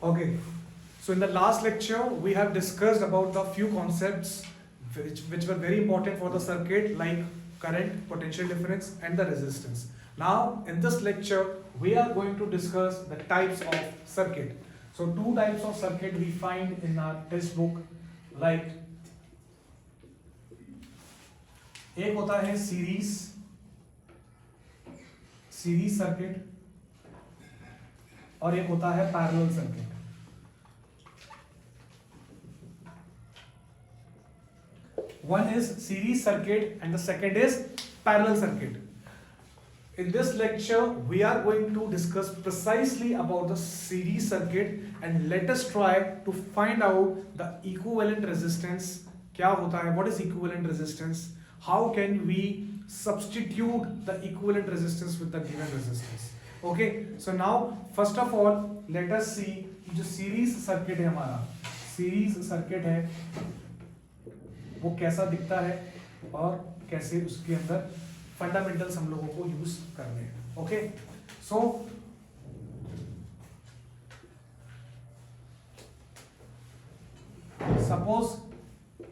Okay, so in the last lecture, we have discussed about the few concepts which were very important for the circuit, like current, potential difference, and the resistance. Now, in this lecture, we are going to discuss the types of circuit. So, two types of circuit we find in our textbook, like एक होता है series circuit और एक होता है parallel circuit. One is series circuit and the second is parallel circuit. In this lecture, we are going to discuss precisely about the series circuit and let us try to find out the equivalent resistance. क्या होता है? What is equivalent resistance? How can we substitute the equivalent resistance with the given resistance? Okay, so now first of all let us see कि जो series circuit है हमारा, series circuit है वो कैसा दिखता है और कैसे उसके अंदर फंडामेंटल्स हम लोगों को यूज करने हैं. Okay, so suppose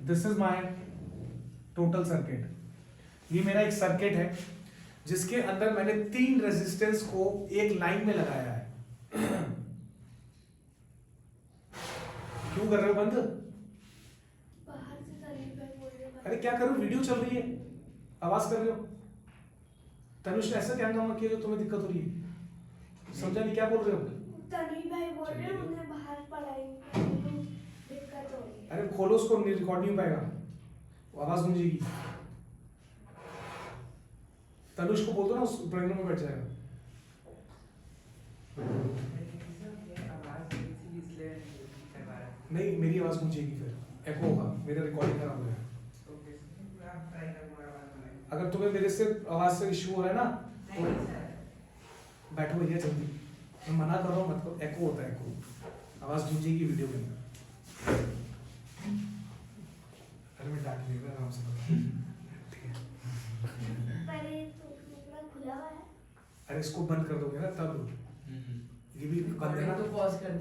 this is my total circuit. ये मेरा एक सर्किट है जिसके अंदर मैंने 3 रेजिस्टेंस को एक लाइन में लगाया है. क्यों कर रहे हो बंद? अरे क्या करो, वीडियो चल रही है, आवाज कर रहे हो. तनुष ने ऐसा क्या काम किया जो तुम्हें दिक्कत हो रही है? समझा नहीं क्या बोल रहे हो? तनुष भाई बोल रहे हैं उन्हें बाहर पढ़ाई दिक्कत हो रही है. अरे खोलो उसको, रिकॉर्ड नहीं हो पाएगा, आवाज गूंजेगी. तनुष को बोल दो ना, उस ड्राइंग में बैठ जाएगा. नहीं, मेरी आवाज गूंजेगी, फिर एको होगा, मेरा रिकॉर्डिंग खराब हो जाएगा. अगर तुम्हें मेरे से आवाज से इश्यू हो रहा है ना तो बैठो भैया जल्दी. मैं मना कर रहा हूँ, मत करो. एको होता है, एको आवाज गूंजेगी वीडियो के अंदर. अरे मैं डांट लेगा आराम से. ठीक है, पहले तो पूरा खुला हुआ है. अरे इसको बंद कर दोगे ना तब. ये भी बंद है ना, तो पॉज कर.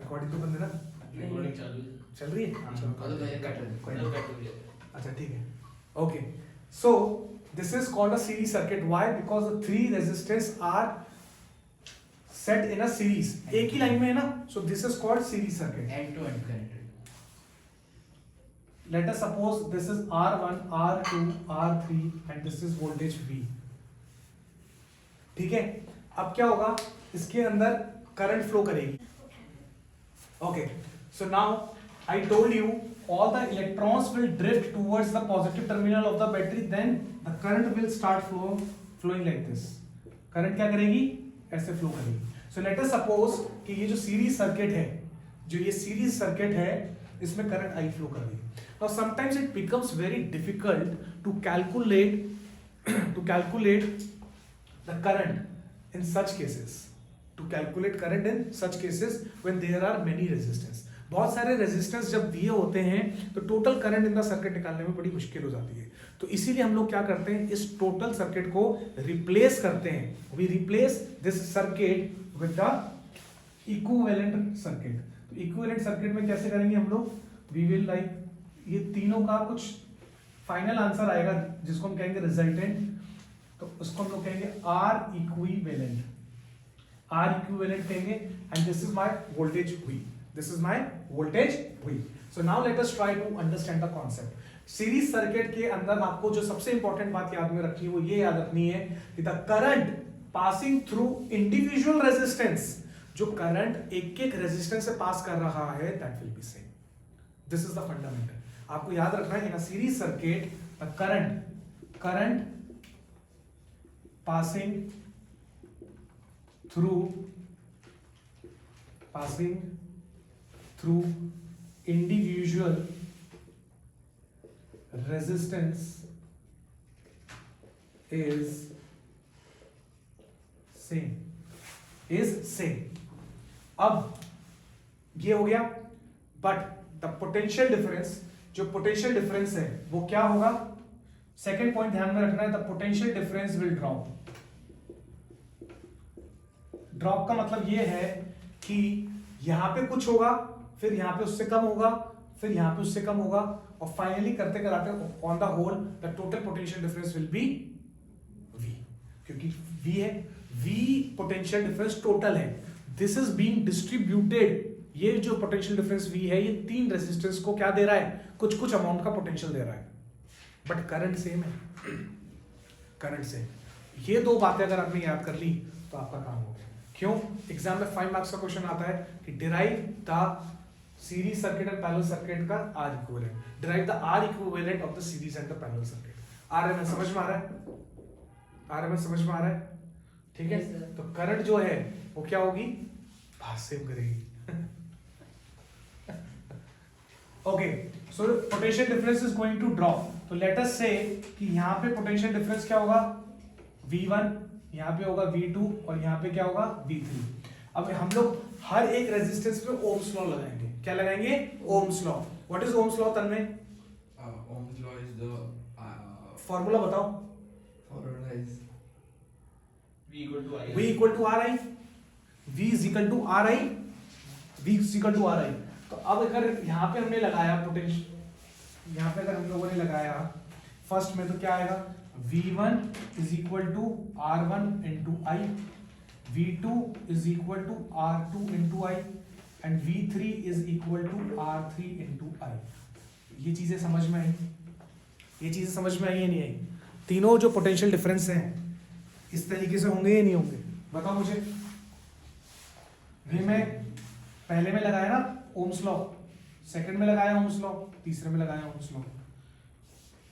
रिकॉर्डिंग तो बंद है ना, रिकॉर्डिंग चालू है. चल रही है. अच्छा ठीक है. Okay, so this is called a series circuit. Why? Because the 3 resistors are set in a series. एक ही लाइन में है ना, so this is called series circuit. End to end connected. Let us suppose this is R1, R2, R3 and this is voltage V. ठीक है, अब क्या होगा, इसके अंदर करंट फ्लो करेगी. Okay, so now I told you all the electrons will drift towards the positive terminal of the battery, then the current will start flowing like this. Current क्या करेगी, ऐसे फ्लो करेगी. So let us suppose कि ये जो series circuit है, जो ये सीरीज सर्किट है, इसमें करंट आई फ्लो कर रही है. Now sometimes it becomes very difficult to calculate the current in such cases. To calculate current in such cases when there are many resistors. बहुत सारे रेजिस्टेंस जब दिए होते हैं तो total current in the circuit निकालने में बड़ी मुश्किल हो जाती है. तो इसीलिए हम लोग क्या करते हैं, इस टोटल सर्किट को रिप्लेस करते हैं. We replace this circuit with the equivalent circuit. तो इक्विवेलेंट सर्किट में कैसे करेंगे हम लोग, वी विल लाइक ये तीनों का कुछ फाइनल आंसर आएगा जिसको हम कहेंगे रिजल्टेंट. तो उसको हम लोग कहेंगे आर इक्विवेलेंट. आर इक्विवेलेंट कहेंगे and this is my voltage V. This is my voltage V. So now let us try to understand the concept. Series circuit के अंदर आपको जो सबसे इंपॉर्टेंट बात याद में रखनी है वो ये याद रखनी है कि the current passing through individual resistance, जो करंट एक एक रेजिस्टेंस से पास कर रहा है, that will be same. This is the fundamental. आपको याद रखना है in a series circuit the current passing through individual resistance is same. अब ये हो गया, बट द पोटेंशियल डिफरेंस, जो पोटेंशियल डिफरेंस है वो क्या होगा, सेकेंड पॉइंट ध्यान में रखना है, the potential difference will drop. Drop का मतलब ये है कि यहाँ पे कुछ होगा, फिर यहाँ पे उससे कम होगा, फिर यहाँ पे उससे कम होगा, और फाइनली करते कराते on the whole the total potential difference will be V, क्योंकि V है, V पोटेंशियल डिफरेंस टोटल है, दिस इज बीइंग डिस्ट्रीब्यूटेड। ये जो पोटेंशियल डिफरेंस V है ये तीन रेजिस्टेंस को क्या दे रहा है, कुछ कुछ अमाउंट का पोटेंशियल दे रहा है, बट करंट सेम है, करंट सेम। ये दो बातें अगर आपने याद कर ली तो आपका काम हो गया। क्यों? एग्जाम में 5 मार्क्स का क्वेश्चन आता है कि derive the series circuit and parallel circuit का R equivalent, derive the R equivalent of the series and the parallel circuit. RMS समझ में आ रहा है? आरएमएस समझ में आ रहा है? ठीक है। Yes, sir. तो करंट जो है वो क्या होगी, सेम करेगी। Okay, so potential difference is going to drop. तो लेट अस से कि यहाँ पे पोटेंशियल डिफरेंस क्या होगा, V1, यहाँ पे होगा V2 और यहाँ पे क्या होगा V3। अब हम लोग हर एक रेजिस्टेंस पे ओम्स लॉ लगाएंगे। क्या लगाएंगे? Ohm's law. What is Ohm's law Tanmay? Ohm's law is the formula बताओ। formula is V equal to I. V equal to R I, V is equal to R I, V is equal to R I. तो अब अगर यहाँ पे हमने लगाया potential, यहाँ पे अगर हम लोगों ने लगाया फर्स्ट में, तो क्या आएगा, V1 is equal to R1 into I, V2 is equal to R2 into I, and V3 is equal to R3 into I. ये चीजें समझ में आई? ये चीजें समझ में आई या नहीं आई? तीनों जो पोटेंशियल डिफरेंस हैं इस तरीके से होंगे या नहीं होंगे, बताओ मुझे। ये मैं पहले में लगाया ना ओम्स लॉ, सेकंड में लगाया ओम्स लॉ, तीसरे में लगाया ओम्स लॉ।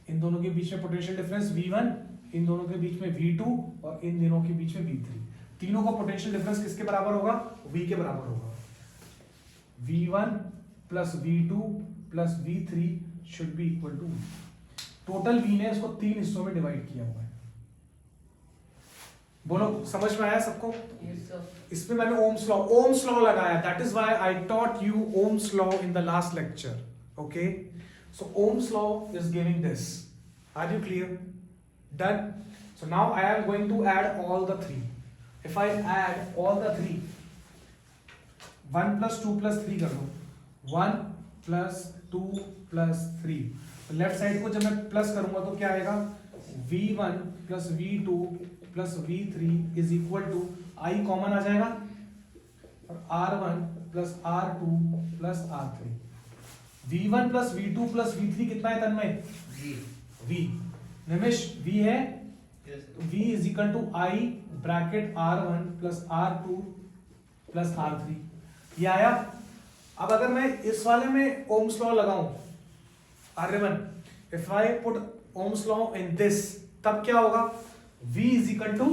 इन दोनों के बीच में पोटेंशियल डिफरेंस V1, इन दोनों के बीच में V2 और इन दोनों के बीच में V3। तीनों का पोटेंशियल डिफरेंस किसके बराबर होगा? V के बराबर होगा। V1 plus V2 plus V3 should be equal to V। Total V ने इसको 3 हिस्सों में डिवाइड किया हुआ है। बोलो, समझ में आया सबको? Yes, sir. इसमें मैंने ओम्स लॉ लगाया, that is why I taught you Ohm's law in the last lecture. Okay, so Ohm's law is giving this. Are you clear? Done. So now I am going to add all the three. If I add all the three, 1 plus 2 plus 3 कर दो, 1 plus 2 plus 3। Left side को जब मैं plus करूंगा तो क्या आएगा, V1 plus V2 plus V3 is equal to, I common आ जाएगा, और R1 plus R2 plus R3। V1 plus V2 plus V3 कितना है तन्मय? V। निमिष V है, Yes, sir. V is equal to I bracket R1 plus R2 plus R3। ये आया। अब अगर मैं इस वाले में ओम्स लॉ लगाऊं, R1, if I put Ohm's law in this, तब क्या होगा, V is equal to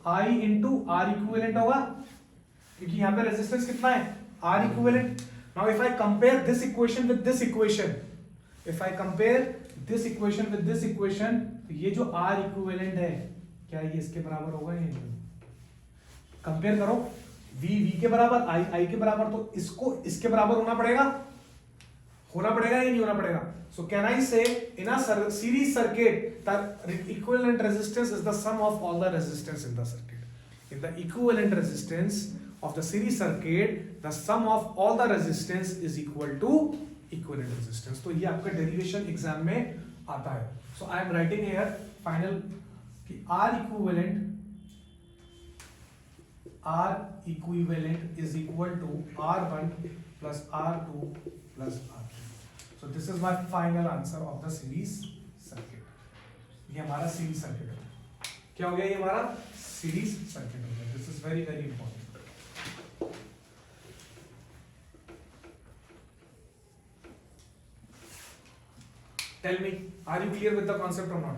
I into R equivalent होगा, क्योंकि यहाँ पे रेजिस्टेंस कितना है, R equivalent. Now if I compare this equation with this equation, if I compare this equation with this equation, तो ये जो R इक्विवेलेंट है, क्या ये इसके बराबर होगा या नहीं? कंपेयर करो, V के बराबर, I के बराबर, तो इसको इसके बराबर होना पड़ेगा या नहीं होना पड़ेगा? So can I say in a series circuit that equivalent resistance is the sum of all the resistance in the circuit. In the equivalent resistance of the series circuit, the sum of all the resistance is equal to equivalent resistance. तो ये आपका derivation exam में आता है. So I am writing here final कि R equivalent is equal to R1 plus R2 plus R3. So this is my final answer of the series circuit. ये हमारा series circuit है। क्या हो गया? ये हमारा series circuit हो गया। This is very very important. Tell me, are you clear with the concept or not?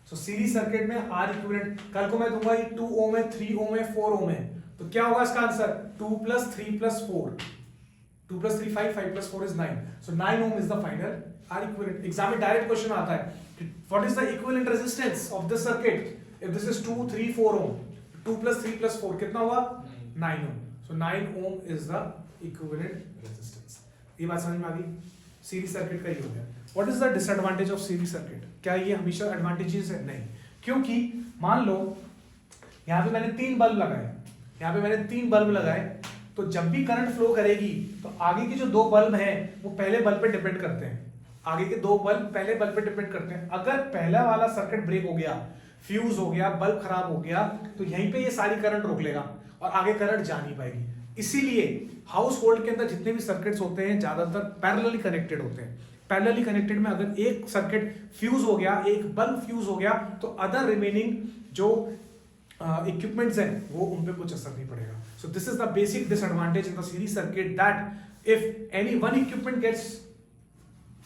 So series circuit में R equivalent, कल को मैं दूंगा ये 2 ohm है, 3 ohm है, 4 ohm है, तो क्या होगा इसका answer? 2 plus 3 plus 4. 2 plus 3 5, 5 plus 4 is 9. So 9 ohm is the final R equivalent. Exam में direct question आता है, what is the equivalent resistance of this circuit? If this is 2, 3, 4 ohm, 2 plus 3 plus 4 कितना हुआ? 9 ohm. So 9 ohm is the equivalent resistance. ये बात समझ में आ गई? सीरीज सर्किट का ही हो गया. What is the disadvantage of series circuit? क्या ये हमेशा एडवांटेजेस है? नहीं, क्योंकि मान लो यहाँ पे मैंने 3 बल्ब लगाए, यहाँ पे मैंने 3 बल्ब लगाए, तो जब भी करंट फ्लो करेगी तो आगे के जो दो बल्ब हैं वो पहले बल्ब पे डिपेंड करते हैं, आगे के दो बल्ब पहले बल्ब पे डिपेंड करते हैं। अगर पहला वाला सर्किट ब्रेक हो गया, फ्यूज हो गया, बल्ब खराब हो गया, तो यहीं पे ये सारी करंट रोक लेगा और आगे करंट जा नहीं पाएगी। इसीलिए हाउस होल्ड के अंदर जितने भी सर्किट्स होते हैं ज्यादातर पैरेलली कनेक्टेड होते हैं। पैरेलली कनेक्टेड में अगर एक सर्किट फ्यूज हो गया, एक बल्ब फ्यूज हो गया, तो अदर रिमेनिंग जो इक्विपमेंट्स हैं वो उन पे कुछ असर नहीं पड़ेगा। So this is the basic disadvantage in the series circuit, that if any one equipment gets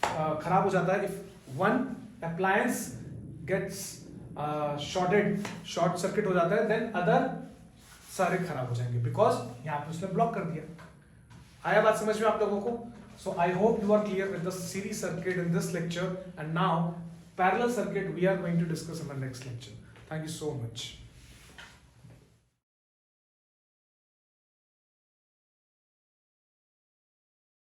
खराब हो जाता है, if one appliance gets short circuit हो जाता है, देन अदर सारे खराब हो जाएंगे, बिकॉज यहां पे उसने ब्लॉक कर दिया। आया बात समझ में आप लोगों को? So I hope you are clear with the series circuit in this lecture, and now parallel circuit we are going to discuss in the next lecture. Thank you so much.